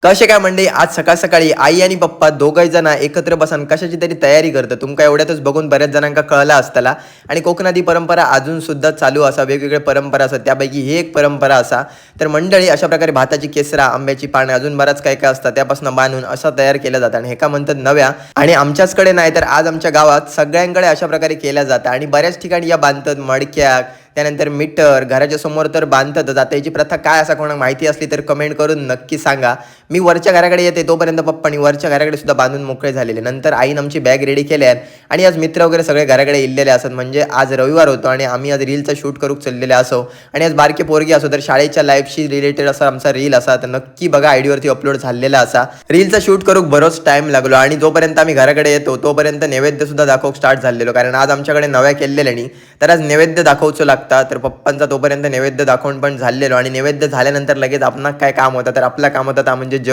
कसे काय मंडळी, आज सकाळ सकाळी आई आणि पप्पा दोघही जण एकत्र बसून कशाची तरी तयारी करतात. तुमका एवढ्यातच बघून बऱ्याच जणांका कळला असताला. आणि कोकणात ही परंपरा अजून सुद्धा चालू असा, वेगवेगळ्या परंपरा असतात, त्यापैकी ही एक परंपरा असा. तर मंडळी, अशा प्रकारे भाताची केसरा, आंब्याची पाने, अजून बराच काय काय असतात त्यापासून बांधून असा तयार केला जातं. आणि हेका म्हणतात नव्या. आणि आमच्याचकडे नाही तर आज आमच्या गावात सगळ्यांकडे अशा प्रकारे केल्या जातं. आणि बऱ्याच ठिकाणी या बांधतात मडक्यात, त्यानंतर मीटर घराच्या समोर तर बांधतातच. आता याची प्रथा काय असा कोणाला माहिती असली तर कमेंट करून नक्की सांगा. मी वरच्या घराकडे येते तोपर्यंत पप्पानी वरच्या घराकडे सुद्धा बांधून मोकळे झालेले. नंतर आईन आमची बॅग रेडी केल्या आणि आज मित्र वगैरे सगळे घराकडे इल्लेले असत. म्हणजे आज रविवार होतो आणि आम्ही आज रीलचा शूट करूक चाललेले असो. आणि आज बारके पोरगी असो तर शाळेच्या लाईफशी रिलेटेड असा आमचा रील असा, तर नक्की बघा, आयडीवरती अपलोड झालेला असा. रीलचा शूट करूक बरोच टाइम लागलो. आणि जोपर्यंत आम्ही घराकडे येतो तोपर्यंत नैवेद्य सुद्धा दाखवूक स्टार्ट झालेलो, कारण आज आमच्याकडे नव्या केलेल्यानी तर आज नैवेद्य दाखवचो लागता. तर पप्पांचा तोपर्यंत नैवेद्य दाखवून पण झालेलो. आणि नैवेद्य झाल्यानंतर लगेच आपणाक काय काम होतं, तर आपलं काम होतं म्हणजे जेवण.